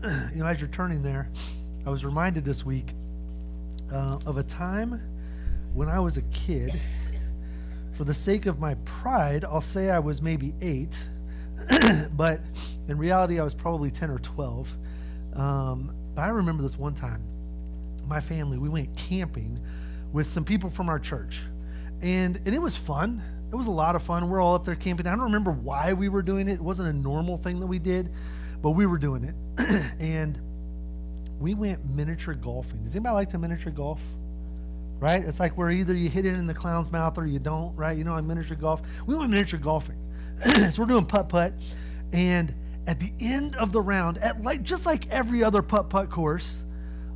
as you're turning there, I was reminded this week of a time when I was a kid. For the sake of my pride, I'll say I was maybe 8, but in reality, I was probably 10 or 12. But I remember this one time, my family, we went camping with some people from our church, and it was fun. It was a lot of fun. We're all up there camping. I don't remember why we were doing it. It wasn't a normal thing that we did, but we were doing it. And we went miniature golfing. Does anybody like to miniature golf? Right? It's like where either you hit it in the clown's mouth or you don't, right? You know, on miniature golf. We went miniature golfing. So we're doing putt-putt. And at the end of the round, just like every other putt-putt course,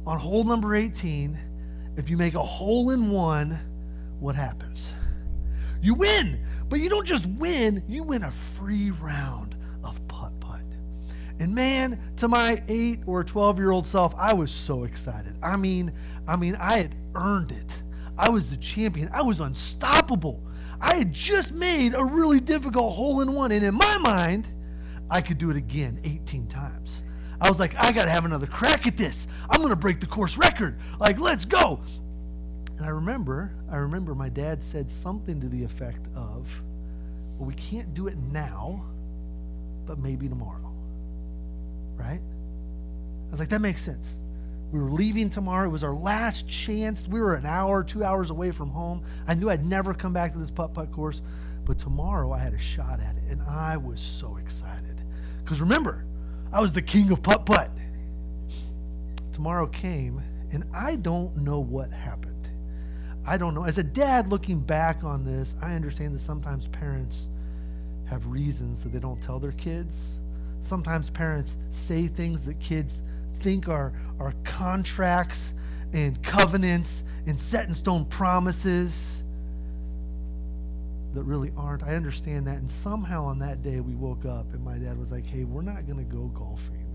on hole number 18, if you make a hole-in-one, what happens? You win. But you don't just win, you win a free round of putt-putt. And man, to my 8 or 12-year-old self, I was so excited. I mean, I had earned it. I was the champion. I was unstoppable. I had just made a really difficult hole-in-one, and in my mind, I could do it again 18 times. I was like, I got to have another crack at this. I'm going to break the course record. Like, let's go. And I remember my dad said something to the effect of, well, we can't do it now, but maybe tomorrow. Right? I was like, that makes sense. We were leaving tomorrow. It was our last chance. We were an hour, 2 hours away from home. I knew I'd never come back to this putt-putt course, but tomorrow I had a shot at it, and I was so excited. Because remember, I was the king of putt-putt. Tomorrow came, and I don't know what happened. I don't know. As a dad looking back on this, I understand that sometimes parents have reasons that they don't tell their kids. Sometimes parents say things that kids think are contracts and covenants and set in stone promises that really aren't. I understand that. And somehow on that day we woke up and my dad was like, hey, we're not going to go golfing.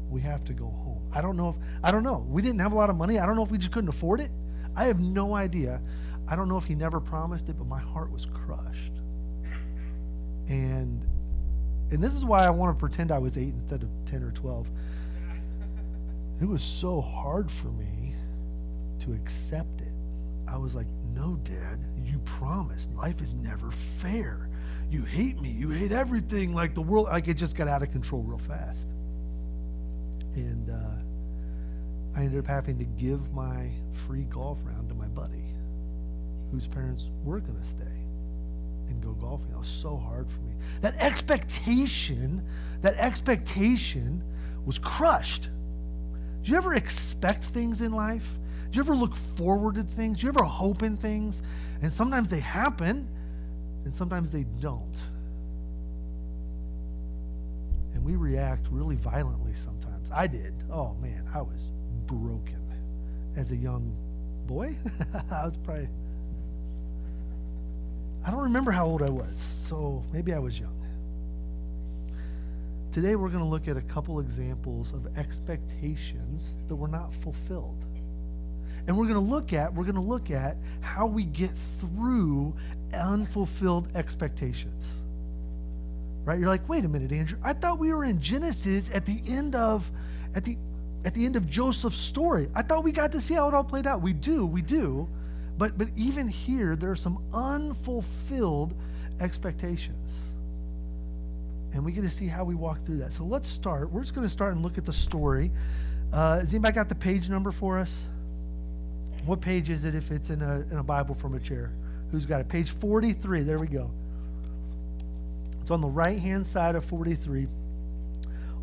We have to go home. I don't know. We didn't have a lot of money. I don't know if we just couldn't afford it. I have no idea. I don't know if he never promised it, but my heart was crushed. And this is why I want to pretend I was 8 instead of 10 or 12. It was so hard for me to accept it. I was like, no, Dad, you promised. Life is never fair. You hate me. You hate everything. Like the world, like it just got out of control real fast. And I ended up having to give my free golf round to my buddy, whose parents were going to stay and go golfing. That was so hard for me. That expectation was crushed. Do you ever expect things in life? Do you ever look forward to things? Do you ever hope in things? And sometimes they happen, and sometimes they don't. And we react really violently sometimes. I did. Oh, man, I was broken as a young boy. I don't remember how old I was, so maybe I was young. Today we're going to look at a couple examples of expectations that were not fulfilled. And we're going to look at how we get through unfulfilled expectations. Right? You're like, "Wait a minute, Andrew. I thought we were in Genesis at the end of Joseph's story. I thought we got to see how it all played out." We do. But even here there are some unfulfilled expectations. And we get to see how we walk through that. So let's start. We're just going to start and look at the story. Has anybody got the page number for us? What page is it if it's in a Bible from a chair? Who's got it? Page 43. There we go. It's on the right-hand side of 43.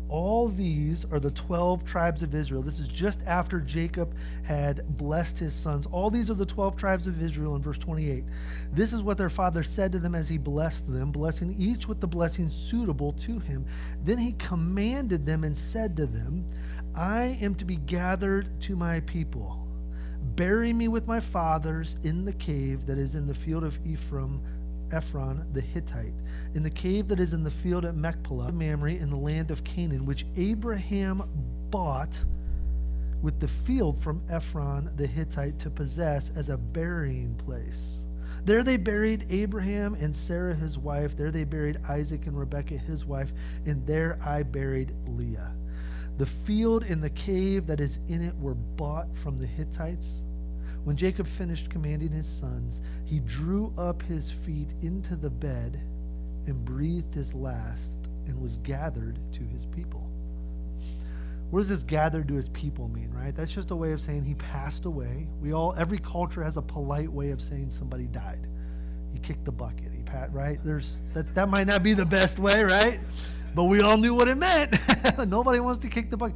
All these are the 12 tribes of Israel. This is just after Jacob had blessed his sons. All these are the 12 tribes of Israel in verse 28. This is what their father said to them as he blessed them, blessing each with the blessing suitable to him. Then he commanded them and said to them, I am to be gathered to my people. Bury me with my fathers in the cave that is in the field of Ephron the Hittite, in the cave that is in the field at Machpelah, Mamre, in the land of Canaan, which Abraham bought with the field from Ephron the Hittite to possess as a burying place. There they buried Abraham and Sarah his wife. There they buried Isaac and Rebekah his wife. And there I buried Leah. The field and the cave that is in it were bought from the Hittites. When Jacob finished commanding his sons, he drew up his feet into the bed and breathed his last and was gathered to his people. What does this gathered to his people mean, right? That's just a way of saying he passed away. Every culture has a polite way of saying somebody died. He kicked the bucket. Right? That might not be the best way, right? But we all knew what it meant. Nobody wants to kick the bucket.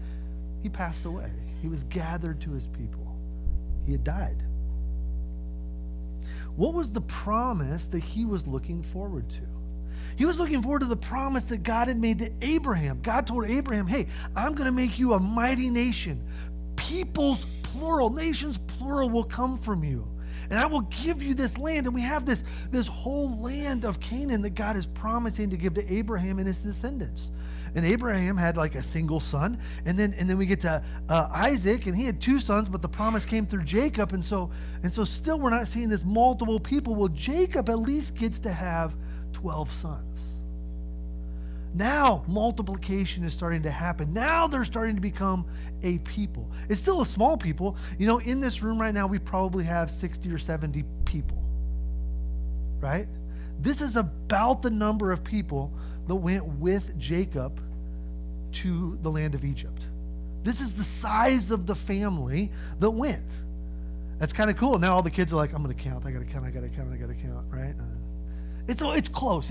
He passed away. He was gathered to his people. He had died. What was the promise that he was looking forward to? He was looking forward to the promise that God had made to Abraham. God told Abraham, hey, I'm going to make you a mighty nation. Peoples, plural, nations, plural, will come from you. And I will give you this land. And we have this whole land of Canaan that God is promising to give to Abraham and his descendants. And Abraham had like a single son. And then we get to Isaac, and he had two sons, but the promise came through Jacob. And so still we're not seeing this multiple people. Well, Jacob at least gets to have 12 sons. Now multiplication is starting to happen. Now they're starting to become a people. It's still a small people. You know, in this room right now, we probably have 60 or 70 people, right? This is about the number of people that went with Jacob to the land of Egypt. This is the size of the family that went. That's kind of cool. Now all the kids are like, I'm going to count. I got to count, right? It's close.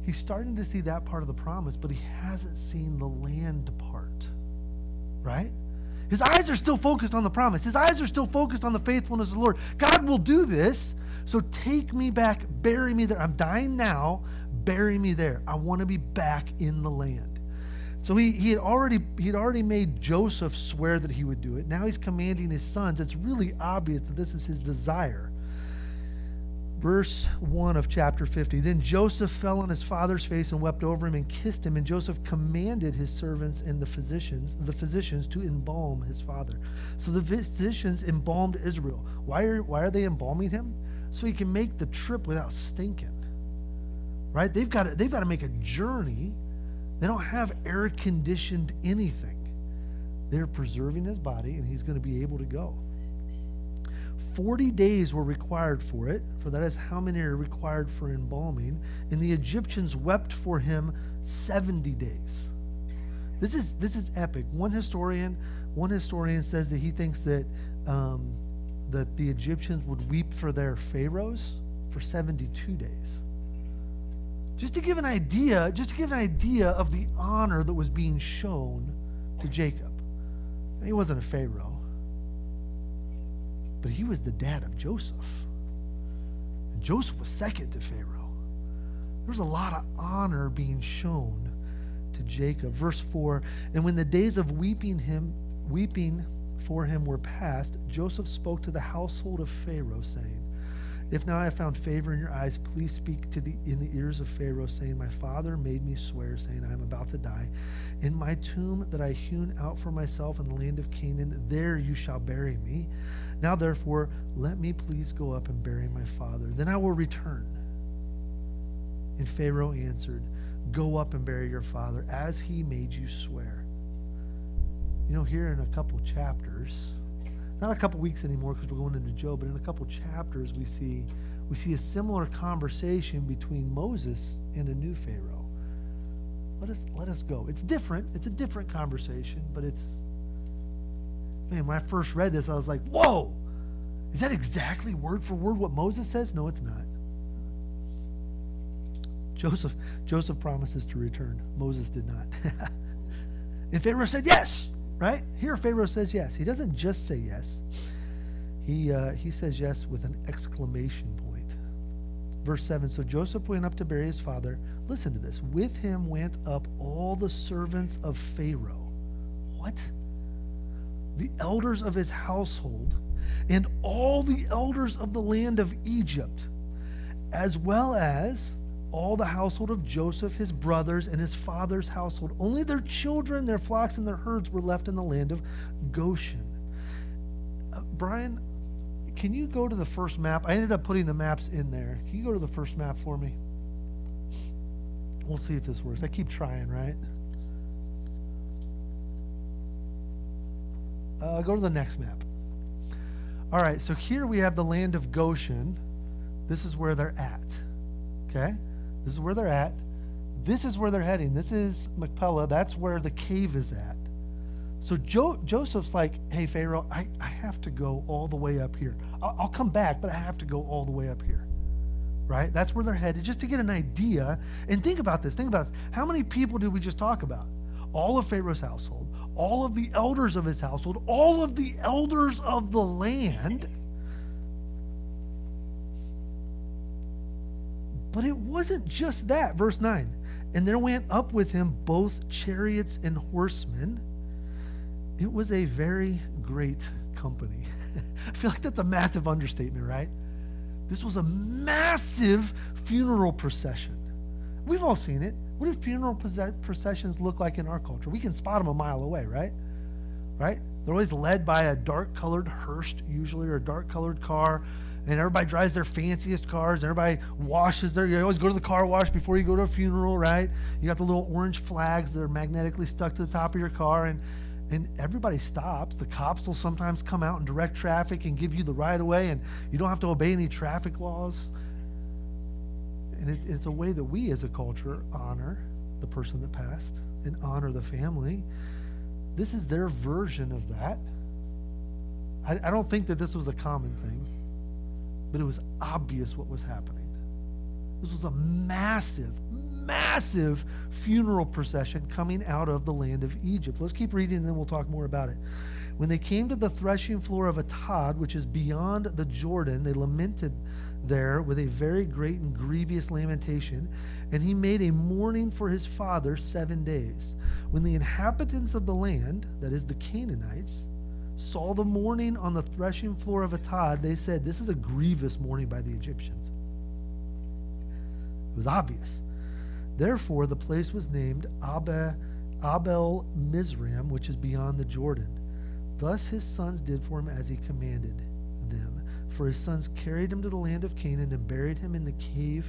He's starting to see that part of the promise, but he hasn't seen the land part, right? His eyes are still focused on the promise. His eyes are still focused on the faithfulness of the Lord. God will do this, so take me back, bury me there. I'm dying now, bury me there. I want to be back in the land. So he had already made Joseph swear that he would do it. Now he's commanding his sons. It's really obvious that this is his desire. Verse 1 of chapter 50. Then Joseph fell on his father's face and wept over him and kissed him. And Joseph commanded his servants and the physicians to embalm his father. So the physicians embalmed Israel. Why are they embalming him? So he can make the trip without stinking. Right? They've got to make a journey. They don't have air-conditioned anything. They're preserving his body, and he's going to be able to go. 40 days were required for it, for that is how many are required for embalming. And the Egyptians wept for him 70 days. This is epic. One historian says that he thinks that the Egyptians would weep for their pharaohs for 72 days. Just to give an idea of the honor that was being shown to Jacob. He wasn't a pharaoh, but he was the dad of Joseph. And Joseph was second to Pharaoh. There's a lot of honor being shown to Jacob. Verse 4, and when the days of weeping for him were past, Joseph spoke to the household of Pharaoh, saying, if now I have found favor in your eyes, please speak in the ears of Pharaoh, saying, my father made me swear, saying, I am about to die. In my tomb that I hewn out for myself in the land of Canaan, there you shall bury me. Now therefore, let me please go up and bury my father. Then I will return. And Pharaoh answered, go up and bury your father, as he made you swear. You know, here in a couple chapters, not a couple weeks anymore because we're going into Job, but in a couple chapters we see a similar conversation between Moses and a new Pharaoh. Let us go. It's different. It's a different conversation, but when I first read this, I was like, whoa, is that exactly word for word what Moses says? No, it's not. Joseph promises to return. Moses did not. And Pharaoh said yes. Right? Here Pharaoh says yes. He doesn't just say yes. He says yes with an exclamation point. Verse 7, so Joseph went up to bury his father. Listen to this. With him went up all the servants of Pharaoh. What? The elders of his household and all the elders of the land of Egypt, as well as all the household of Joseph, his brothers, and his father's household. Only their children, their flocks, and their herds were left in the land of Goshen. Brian, can you go to the first map? I ended up putting the maps in there. Can you go to the first map for me? We'll see if this works. I keep trying, right? Go to the next map. All right, so here we have the land of Goshen. This is where they're at. Okay? This is where they're at. This is where they're heading. This is Machpelah. That's where the cave is at. So Joseph's like, hey, Pharaoh, I have to go all the way up here. I'll come back, but I have to go all the way up here. Right? That's where they're headed, just to get an idea. And think about this. How many people did we just talk about? All of Pharaoh's household, all of the elders of his household, all of the elders of the land. But it wasn't just that. Verse 9. And there went up with him both chariots and horsemen. It was a very great company. I feel like that's a massive understatement, right? This was a massive funeral procession. We've all seen it. What do funeral processions look like in our culture? We can spot them a mile away, right? Right? They're always led by a dark-colored hearse, usually, or a dark-colored car, and everybody drives their fanciest cars, and everybody washes their, you always go to the car wash before you go to a funeral, right? You got the little orange flags that are magnetically stuck to the top of your car, and everybody stops. The cops will sometimes come out and direct traffic and give you the right of way, and you don't have to obey any traffic laws. And it's a way that we as a culture honor the person that passed and honor the family. This is their version of that. I don't think that this was a common thing, but it was obvious what was happening. This was a massive, massive funeral procession coming out of the land of Egypt. Let's keep reading and then we'll talk more about it. When they came to the threshing floor of Atad, which is beyond the Jordan, they lamented there with a very great and grievous lamentation, and he made a mourning for his father 7 days. When the inhabitants of the land, that is the Canaanites, saw the mourning on the threshing floor of Atad, they said, this is a grievous mourning by the Egyptians. It was obvious. Therefore, the place was named Abel Mizraim, which is beyond the Jordan. Thus his sons did for him as he commanded them. For his sons carried him to the land of Canaan and buried him in the cave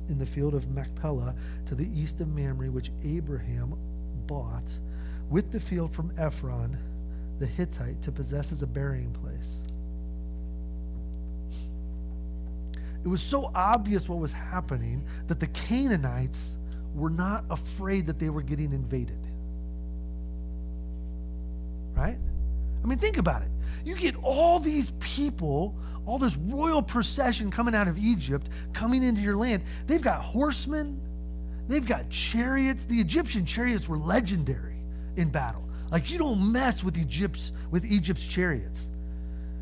in the field of Machpelah to the east of Mamre, which Abraham bought with the field from Ephron the Hittite to possess as a burying place. It was so obvious what was happening that the Canaanites were not afraid that they were getting invaded. Right? I mean, think about it. You get all these people, all this royal procession coming out of Egypt, coming into your land. They've got horsemen. They've got chariots. The Egyptian chariots were legendary in battle. Like, you don't mess with Egypt's chariots.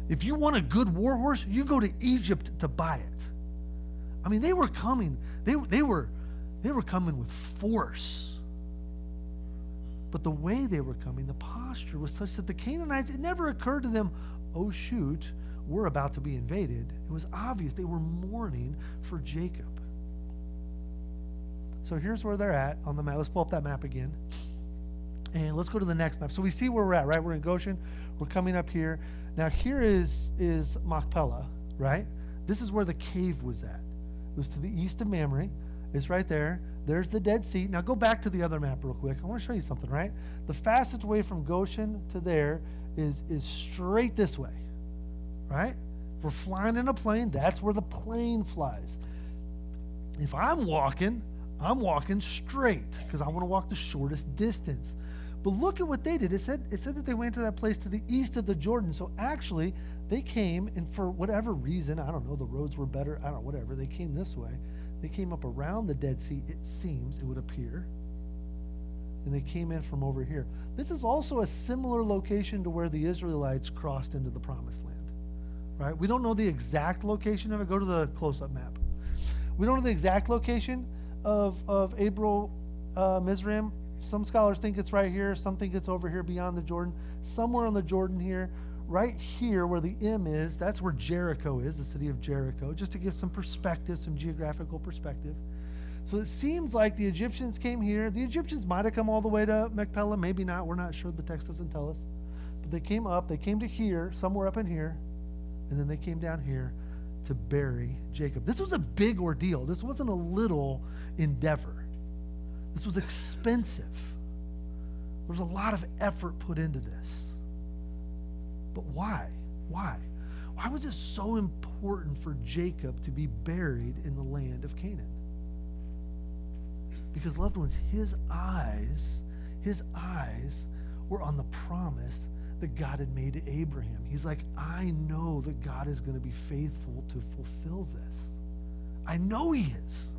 If you want a good war horse, you go to Egypt to buy it. I mean, they were coming. They were coming with force. But the way they were coming, the posture was such that the Canaanites, it never occurred to them, oh shoot, we're about to be invaded. It was obvious they were mourning for Jacob. So here's where they're at on the map. Let's pull up that map again. And let's go to the next map. So we see where we're at, right? We're in Goshen. We're coming up here. Now here is Machpelah, right? This is where the cave was at. It was to the east of Mamre. It's right there. There's the Dead Sea. Now go back to the other map real quick. I want to show you something, right? The fastest way from Goshen to there is straight this way, right? We're flying in a plane. That's where the plane flies. If I'm walking straight because I want to walk the shortest distance. But look at what they did. It said that they went to that place to the east of the Jordan. So actually, they came, and for whatever reason, I don't know, the roads were better, I don't know, whatever, they came this way. They came up around the Dead Sea, it seems, it would appear. And they came in from over here. This is also a similar location to where the Israelites crossed into the Promised Land, right? We don't know the exact location of it. Go to the close-up map. We don't know the exact location of Abel Mizraim. Some scholars think it's right here. Some think it's over here beyond the Jordan. Somewhere on the Jordan here. Right here where the M is, that's where Jericho is, the city of Jericho, just to give some perspective, some geographical perspective. So it seems like the Egyptians came here. The Egyptians might have come all the way to Machpelah, maybe not. We're not sure. The text doesn't tell us. But they came up. They came to here, somewhere up in here, and then they came down here to bury Jacob. This was a big ordeal. This wasn't a little endeavor. This was expensive. There was a lot of effort put into this. But why? Why? Why was it so important for Jacob to be buried in the land of Canaan? Because, loved ones, his eyes were on the promise that God had made to Abraham. He's like, I know that God is going to be faithful to fulfill this. I know he is.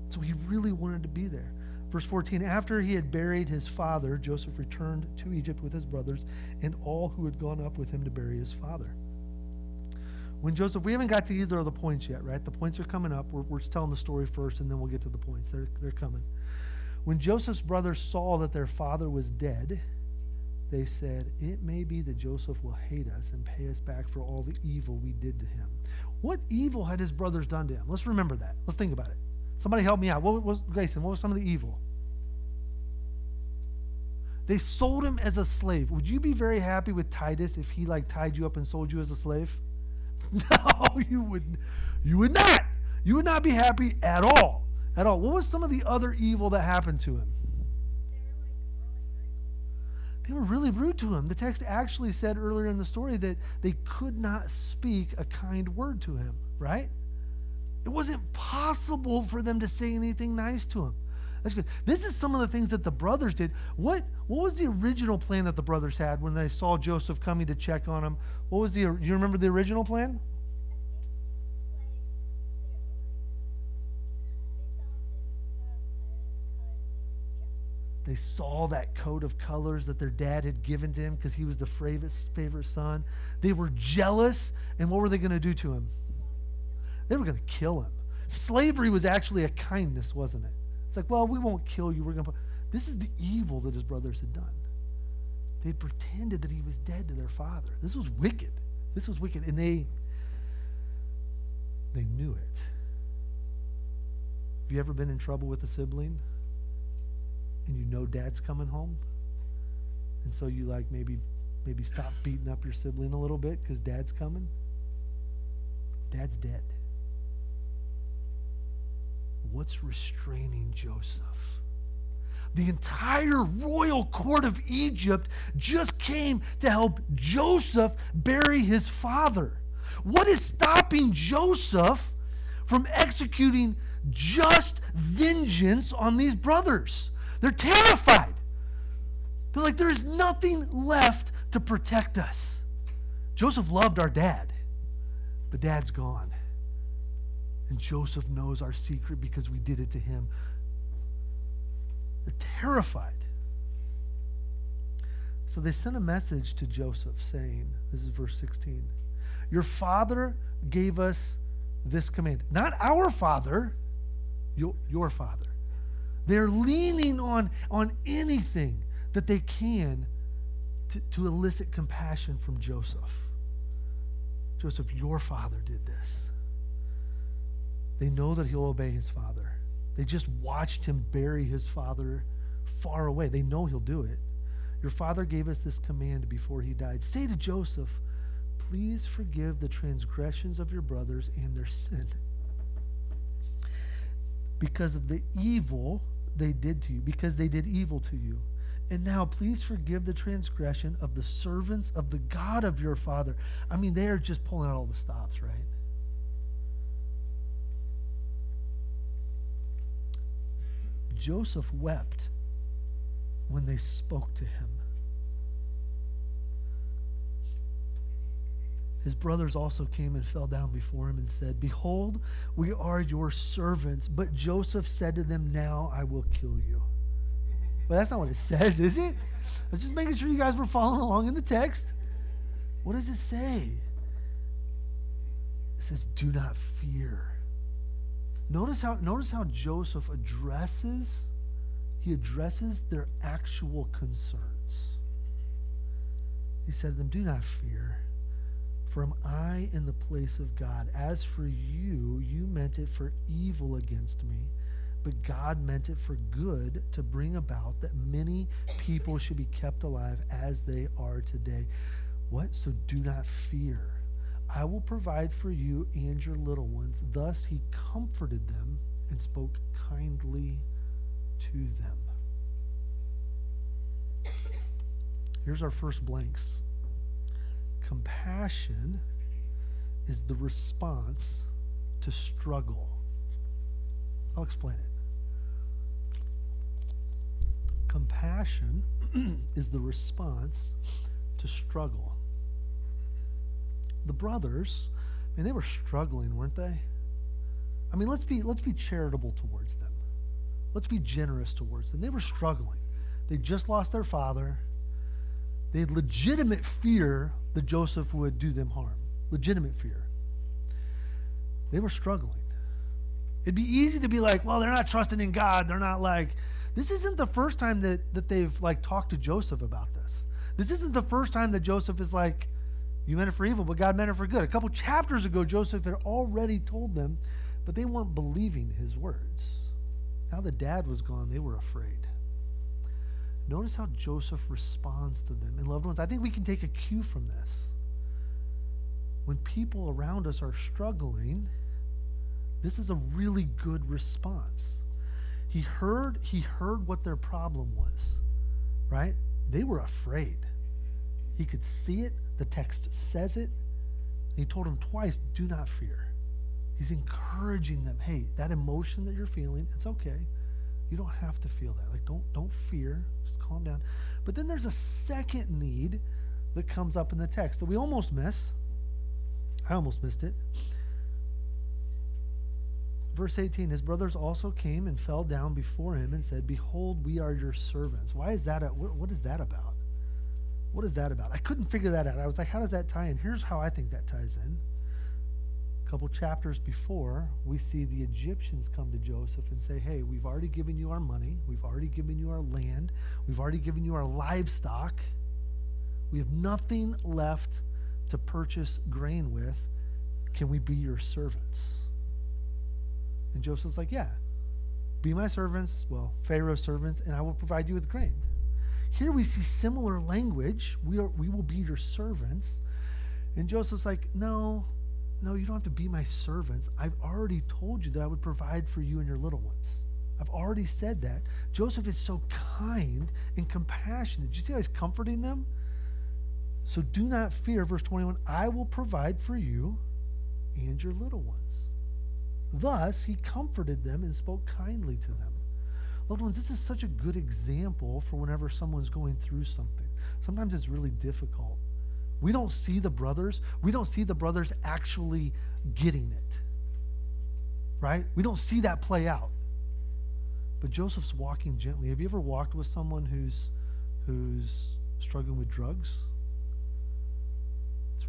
So he really wanted to be there. Verse 14, after he had buried his father, Joseph returned to Egypt with his brothers and all who had gone up with him to bury his father. When Joseph, we haven't got to either of the points yet, right? The points are coming up. We're telling the story first, and then we'll get to the points. They're coming. When Joseph's brothers saw that their father was dead, they said, it may be that Joseph will hate us and pay us back for all the evil we did to him. What evil had his brothers done to him? Let's remember that. Let's think about it. Somebody help me out. Grayson, what was some of the evil? They sold him as a slave. Would you be very happy with Titus if he tied you up and sold you as a slave? No, you would not. You would not be happy at all. At all. What was some of the other evil that happened to him? They were really rude to him. The text actually said earlier in the story that they could not speak a kind word to him, right? It wasn't possible for them to say anything nice to him. That's good. This is some of the things that the brothers did. What was the original plan that the brothers had when they saw Joseph coming to check on him? You remember the original plan? They saw that coat of colors that their dad had given to him because he was the favorite son. They were jealous, and what were they going to do to him? They were going to kill him. Slavery was actually a kindness, wasn't it? It's like, well, we won't kill you. This is the evil that his brothers had done. They pretended that he was dead to their father. This was wicked. And they knew it. Have you ever been in trouble with a sibling and you know dad's coming home? And so you maybe stop beating up your sibling a little bit because dad's coming? Dad's dead. What's restraining Joseph? The entire royal court of Egypt just came to help Joseph bury his father. What is stopping Joseph from executing just vengeance on these brothers? They're terrified. They're like, there is nothing left to protect us. Joseph loved our dad, but dad's gone. And Joseph knows our secret because we did it to him. They're terrified. So they sent a message to Joseph saying, this is verse 16, your father gave us this command. Not our father, your father. They're leaning on anything that they can to elicit compassion from Joseph. Joseph, your father did this. They know that he'll obey his father. They just watched him bury his father far away. They know he'll do it. Your father gave us this command before he died. Say to Joseph, please forgive the transgressions of your brothers and their sin because of the evil they did to you, because they did evil to you. And now please forgive the transgression of the servants of the God of your father. I mean, they are just pulling out all the stops, right? Joseph wept when they spoke to him. His brothers also came and fell down before him and said, behold, we are your servants. But Joseph said to them, now I will kill you. Well, that's not what it says, is it? I was just making sure you guys were following along in the text. What does it say? It says, do not fear. Notice how Joseph addresses their actual concerns. He said to them, do not fear, for am I in the place of God? As for you, you meant it for evil against me, but God meant it for good to bring about that many people should be kept alive as they are today. What? So do not fear. I will provide for you and your little ones. Thus he comforted them and spoke kindly to them. Here's our first blanks. Compassion is the response to struggle. I'll explain it. Compassion is the response to struggle. The brothers, I mean, they were struggling, weren't they? I mean, let's be charitable towards them. Let's be generous towards them. They were struggling. They just lost their father. They had legitimate fear that Joseph would do them harm. Legitimate fear. They were struggling. It'd be easy to be like, well, they're not trusting in God. They're not like, this isn't the first time that they've like talked to Joseph about this. This isn't the first time that Joseph is like, you meant it for evil, but God meant it for good. A couple chapters ago, Joseph had already told them, but they weren't believing his words. Now that dad was gone, they were afraid. Notice how Joseph responds to them. And loved ones, I think we can take a cue from this. When people around us are struggling, this is a really good response. He heard what their problem was, right? They were afraid. He could see it. The text says it. He told them twice, do not fear. He's encouraging them, hey, that emotion that you're feeling, it's okay. You don't have to feel that. Like, don't fear. Just calm down. But then there's a second need that comes up in the text that we almost miss. I almost missed it. Verse 18, his brothers also came and fell down before him and said, behold, we are your servants. Why is that? What is that about? What is that about? I couldn't figure that out. I was like, how does that tie in? Here's how I think that ties in. A couple chapters before, we see the Egyptians come to Joseph and say, hey, we've already given you our money. We've already given you our land. We've already given you our livestock. We have nothing left to purchase grain with. Can we be your servants? And Joseph's like, yeah, be my servants, well, Pharaoh's servants, and I will provide you with grain. Here we see similar language. We will be your servants. And Joseph's like, no, you don't have to be my servants. I've already told you that I would provide for you and your little ones. I've already said that. Joseph is so kind and compassionate. Do you see how he's comforting them? So do not fear, verse 21, I will provide for you and your little ones. Thus, he comforted them and spoke kindly to them. Loved ones, this is such a good example for whenever someone's going through something. Sometimes it's really difficult. We don't see the brothers. We don't see the brothers actually getting it, right? We don't see that play out. But Joseph's walking gently. Have you ever walked with someone who's struggling with drugs? It's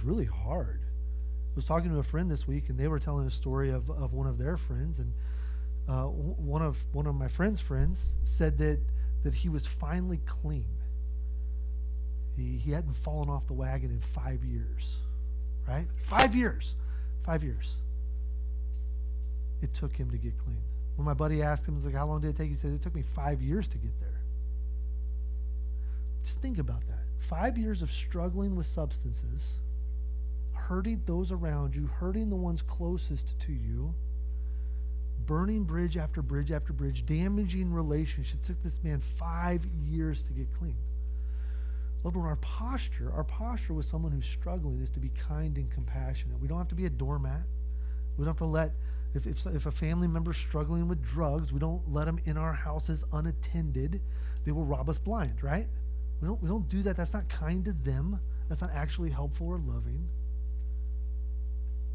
really hard. I was talking to a friend this week, and they were telling a story of one of their friends, and one of my friend's friends said that he was finally clean. He hadn't fallen off the wagon in 5 years, right? 5 years. 5 years. It took him to get clean. When my buddy asked him, he was like, how long did it take? He said, it took me 5 years to get there. Just think about that. 5 years of struggling with substances, hurting those around you, hurting the ones closest to you, burning bridge after bridge after bridge, damaging relationships. It took this man 5 years to get clean. Loved one, our posture with someone who's struggling is to be kind and compassionate. We don't have to be a doormat. We don't have to let, if a family member's struggling with drugs, we don't let them in our houses unattended. They will rob us blind, right? We don't do that. That's not kind to them. That's not actually helpful or loving.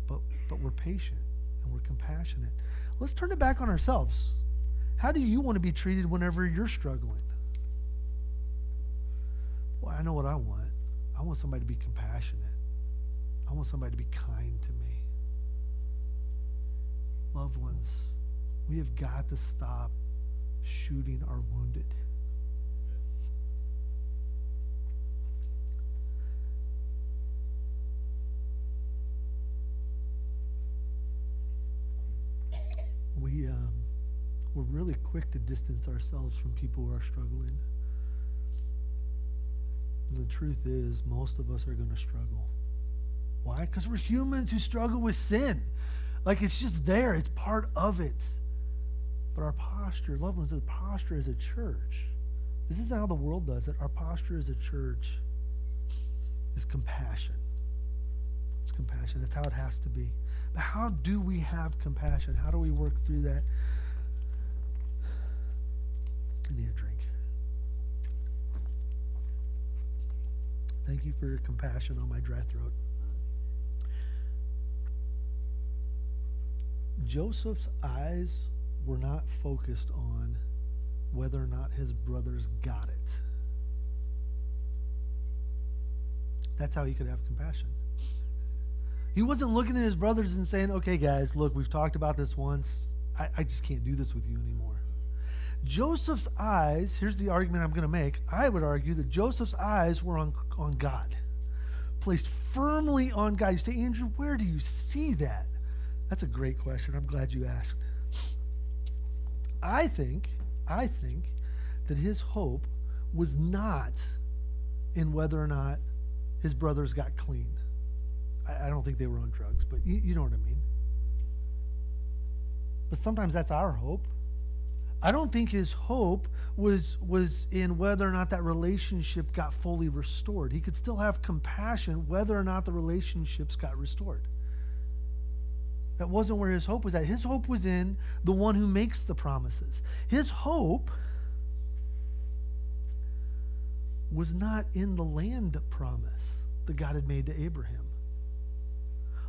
But we're patient and we're compassionate. Let's turn it back on ourselves. How do you want to be treated whenever you're struggling? Well, I know what I want. I want somebody to be compassionate. I want somebody to be kind to me. Loved ones, we have got to stop shooting our wounded. We're really quick to distance ourselves from people who are struggling. And the truth is, most of us are going to struggle. Why? Because we're humans who struggle with sin. Like, it's just there. It's part of it. But our posture, loved ones, the posture as a church, this isn't how the world does it. Our posture as a church is compassion. It's compassion. That's how it has to be. But how do we have compassion? How do we work through that? I need a drink. Thank you for your compassion on my dry throat. Joseph's eyes were not focused on whether or not his brothers got it. That's how he could have compassion. He wasn't looking at his brothers and saying, okay, guys, look, we've talked about this once. I just can't do this with you anymore. Joseph's eyes, here's the argument I'm going to make. I would argue that Joseph's eyes were on God, placed firmly on God. You say, Andrew, where do you see that? That's a great question. I'm glad you asked. I think that his hope was not in whether or not his brothers got clean. I don't think they were on drugs, but you know what I mean. But sometimes that's our hope. I don't think his hope was in whether or not that relationship got fully restored. He could still have compassion whether or not the relationships got restored. That wasn't where his hope was at. His hope was in the one who makes the promises. His hope was not in the land promise that God had made to Abraham.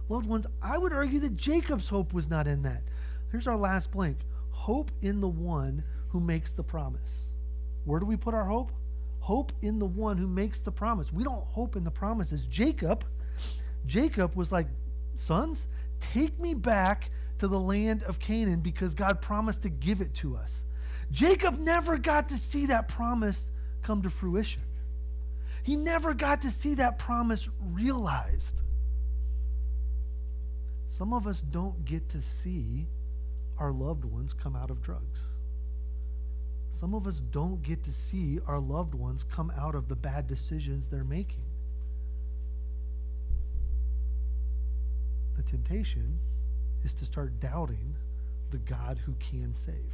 Loved ones, I would argue that Jacob's hope was not in that. Here's our last blank. Hope in the one who makes the promise. Where do we put our hope? Hope in the one who makes the promise. We don't hope in the promises. Jacob was like, sons, take me back to the land of Canaan because God promised to give it to us. Jacob never got to see that promise come to fruition. He never got to see that promise realized. Some of us don't get to see our loved ones come out of drugs. Some of us don't get to see our loved ones come out of the bad decisions they're making. The temptation is to start doubting the God who can save.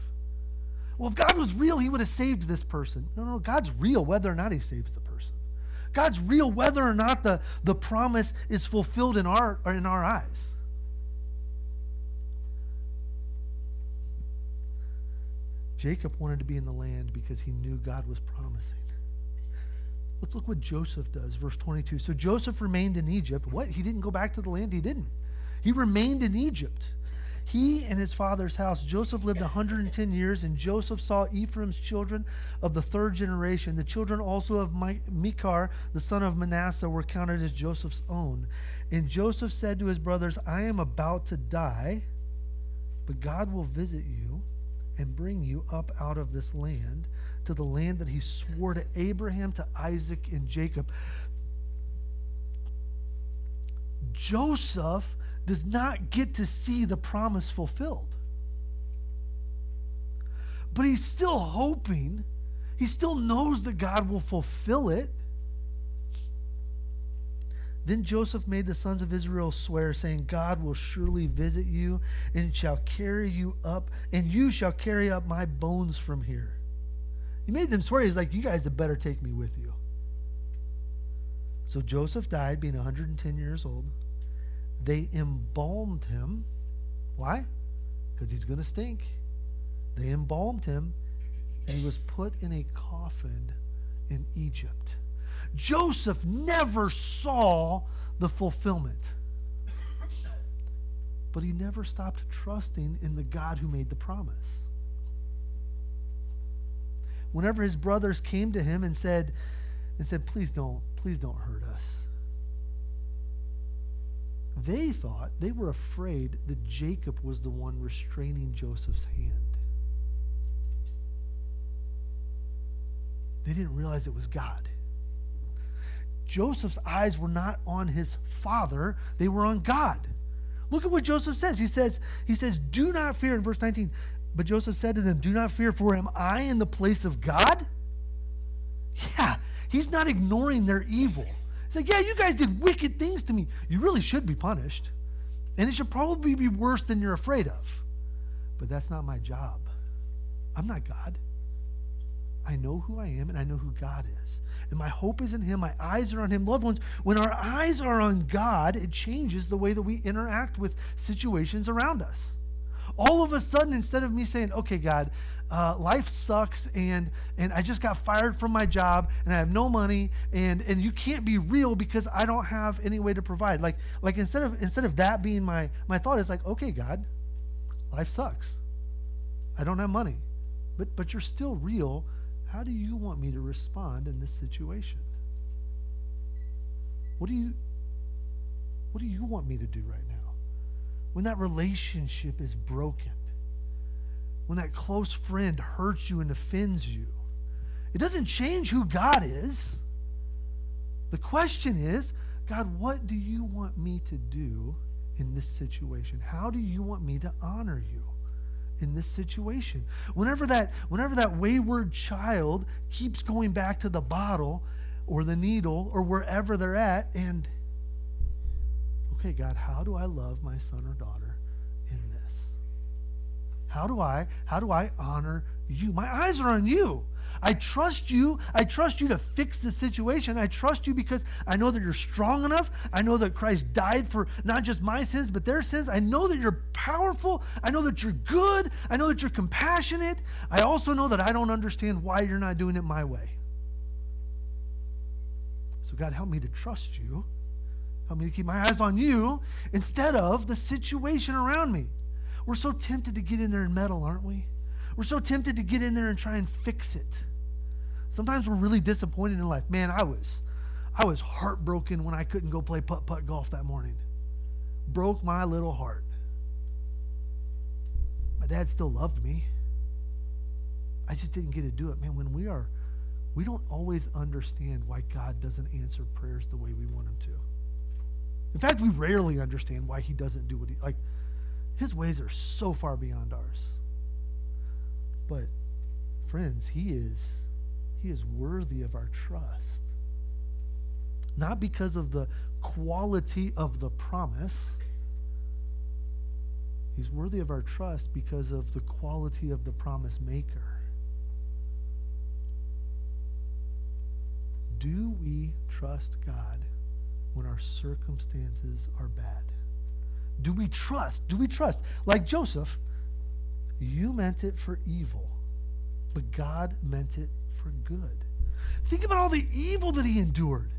Well, if God was real, he would have saved this person. No, God's real whether or not he saves the person. God's real whether or not the promise is fulfilled in our eyes. Jacob wanted to be in the land because he knew God was promising. Let's look what Joseph does, verse 22. So Joseph remained in Egypt. What? He didn't go back to the land? He didn't. He remained in Egypt. He and his father's house. Joseph lived 110 years, and Joseph saw Ephraim's children of the third generation. The children also of Mechar, the son of Manasseh, were counted as Joseph's own. And Joseph said to his brothers, I am about to die, but God will visit you and bring you up out of this land to the land that he swore to Abraham, to Isaac, and Jacob. Joseph does not get to see the promise fulfilled. But he's still hoping. He still knows that God will fulfill it. Then Joseph made the sons of Israel swear, saying, God will surely visit you and shall carry you up, and you shall carry up my bones from here. He made them swear. He's like, you guys had better take me with you. So Joseph died, being 110 years old. They embalmed him. Why? Because he's going to stink. They embalmed him, and he was put in a coffin in Egypt. Joseph never saw the fulfillment. But he never stopped trusting in the God who made the promise. Whenever his brothers came to him and said, please don't hurt us. They thought, they were afraid that Jacob was the one restraining Joseph's hand. They didn't realize it was God. Joseph's eyes were not on his father, they were on God. Look at what Joseph says. He says, do not fear in verse 19. But Joseph said to them, do not fear, for am I in the place of God? Yeah, he's not ignoring their evil. He's like, yeah, you guys did wicked things to me. You really should be punished. And it should probably be worse than you're afraid of. But that's not my job. I'm not God. I know who I am and I know who God is. And my hope is in him. My eyes are on him. Loved ones, when our eyes are on God, it changes the way that we interact with situations around us. All of a sudden, instead of me saying, okay, God, life sucks and I just got fired from my job and I have no money and you can't be real because I don't have any way to provide. Like instead of that being my thought, is like, okay, God, life sucks. I don't have money, but you're still real. How do you want me to respond in this situation? What do you want me to do right now? When that relationship is broken, when that close friend hurts you and offends you, it doesn't change who God is. The question is, God, what do you want me to do in this situation? How do you want me to honor you in this situation? Whenever that wayward child keeps going back to the bottle or the needle or wherever they're at, and okay, God, how do I love my son or daughter in this? How do I honor you? My eyes are on you. I trust you. I trust you to fix the situation. I trust you because I know that you're strong enough. I know that Christ died for not just my sins, but their sins. I know that you're powerful. I know that you're good. I know that you're compassionate. I also know that I don't understand why you're not doing it my way. So God, help me to trust you. Help me to keep my eyes on you instead of the situation around me. We're so tempted to get in there and meddle, aren't we? We're so tempted to get in there and try and fix it. Sometimes we're really disappointed in life. Man, I was heartbroken when I couldn't go play putt-putt golf that morning. Broke my little heart. My dad still loved me. I just didn't get to do it. Man, we don't always understand why God doesn't answer prayers the way we want him to. In fact, we rarely understand why he doesn't do what his ways are so far beyond ours. But friends, he is worthy of our trust. Not because of the quality of the promise. He's worthy of our trust because of the quality of the promise maker. Do we trust God when our circumstances are bad? Do we trust? Like Joseph, you meant it for evil, but God meant it for good. Think about all the evil that he endured,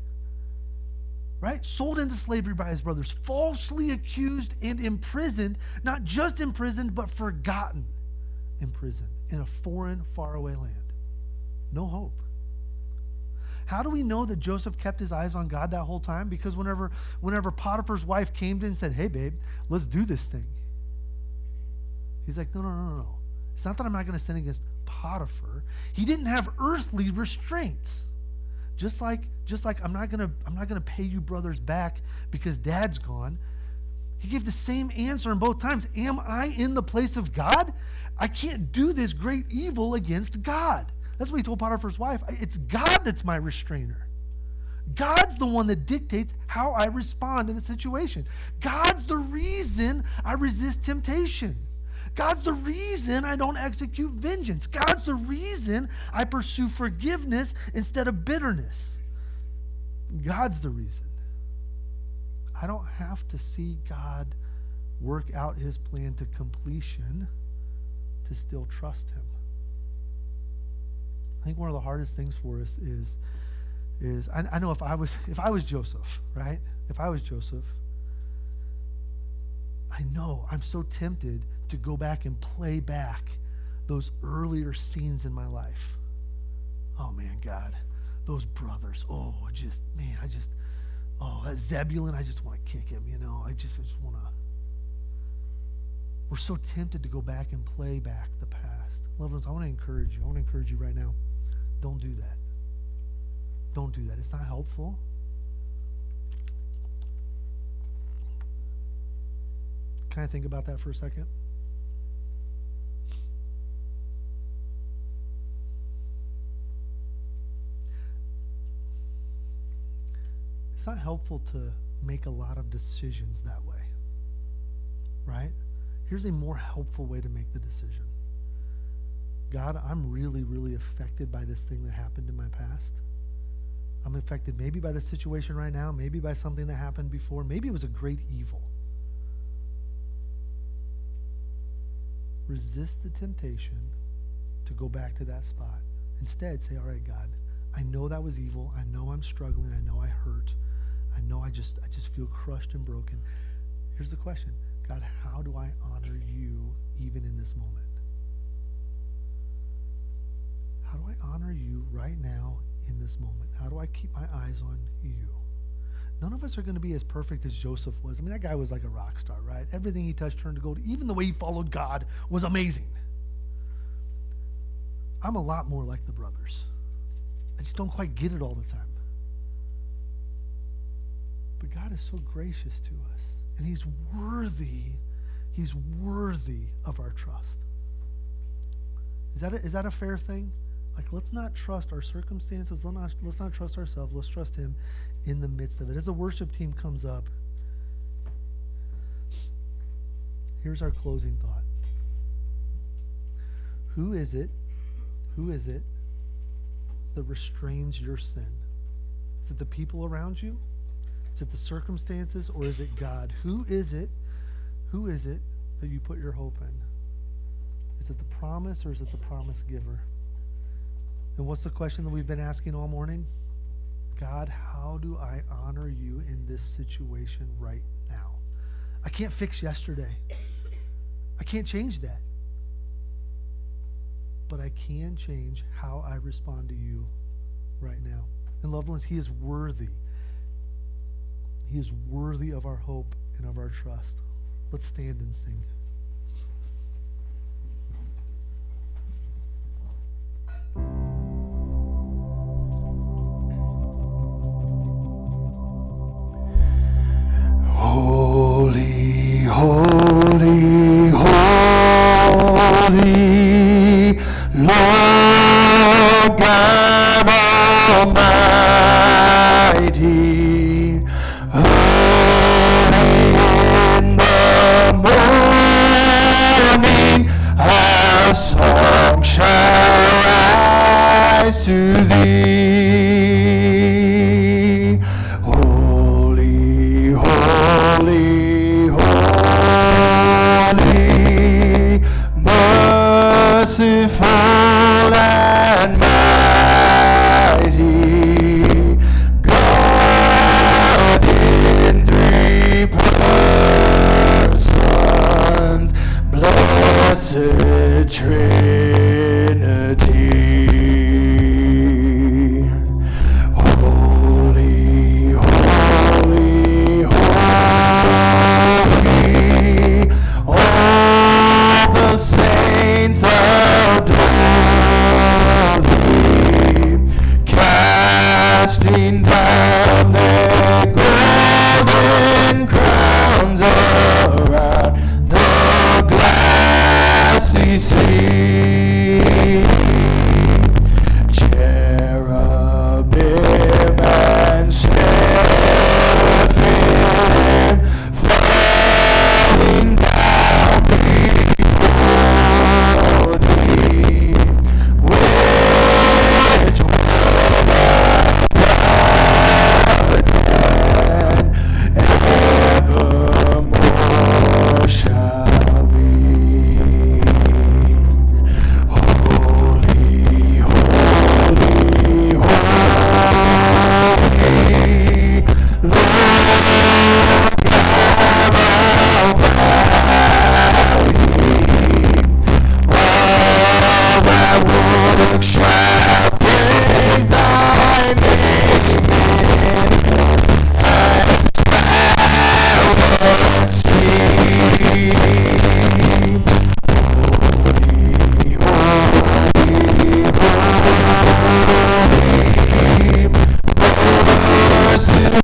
right? Sold into slavery by his brothers, falsely accused and imprisoned, not just imprisoned, but forgotten in prison in a foreign, faraway land. No hope. How do we know that Joseph kept his eyes on God that whole time? Because whenever Potiphar's wife came to him and said, hey, babe, let's do this thing. He's like, no. It's not that I'm not going to sin against Potiphar. He didn't have earthly restraints. Just like I'm not going to pay you brothers back because dad's gone. He gave the same answer in both times. Am I in the place of God? I can't do this great evil against God. That's what he told Potiphar's wife. It's God that's my restrainer. God's the one that dictates how I respond in a situation. God's the reason I resist temptation. God's the reason I don't execute vengeance. God's the reason I pursue forgiveness instead of bitterness. God's the reason. I don't have to see God work out his plan to completion to still trust him. I think one of the hardest things for us is I know if I was Joseph, right? If I was Joseph, I know I'm so tempted to go back and play back those earlier scenes in my life. Oh man, God, those brothers. That Zebulun, I just want to kick him, I just want to. We're so tempted to go back and play back the past. Loved ones, I want to encourage you. I want to encourage you right now. Don't do that. Don't do that. It's not helpful. Can I think about that for a second? It's not helpful to make a lot of decisions that way, right? Here's a more helpful way to make the decision. God, I'm really, really affected by this thing that happened in my past. I'm affected maybe by the situation right now, maybe by something that happened before. Maybe it was a great evil. Resist the temptation to go back to that spot. Instead, say, all right, God, I know that was evil. I know I'm struggling. I know I hurt. I know I just feel crushed and broken. Here's the question. God, how do I honor you even in this moment? How do I honor you right now in this moment? How do I keep my eyes on you? None of us are going to be as perfect as Joseph was. I mean, that guy was like a rock star, right? Everything he touched turned to gold. Even the way he followed God was amazing. I'm a lot more like the brothers. I just don't quite get it all the time. But God is so gracious to us, and he's worthy of our trust. Is that a fair thing? Like, let's not trust our circumstances. Let's not trust ourselves. Let's trust him in the midst of it. As the worship team comes up, here's our closing thought. Who is it that restrains your sin? Is it the people around you? Is it the circumstances, or is it God? Who is it that you put your hope in? Is it the promise, or is it the promise giver? And what's the question that we've been asking all morning? God, how do I honor you in this situation right now? I can't fix yesterday. I can't change that. But I can change how I respond to you right now. And loved ones, he is worthy. He is worthy of our hope and of our trust. Let's stand and sing. Holy, holy, holy, Lord God Almighty, early in the morning, our song shall rise to thee. Holy, holy, holy, merciful and mighty, God in three persons, blessed Trinity. Holy, holy, holy, all the saints adore thee, casting down their golden crowns around the glassy sea. Cherubim and seraphim falling down before thee, which evermore shall be. Holy, holy, holy, Lord God Almighty, all thy works shall praise thy name and stream. Holy, holy, holy, merciful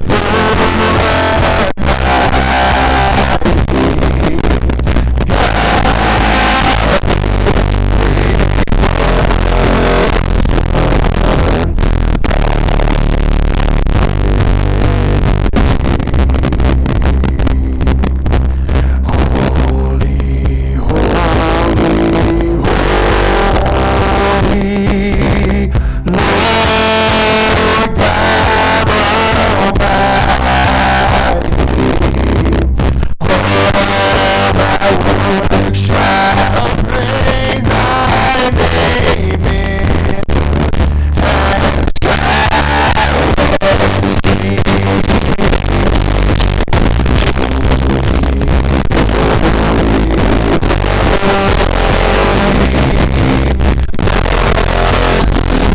and mighty, God Lord,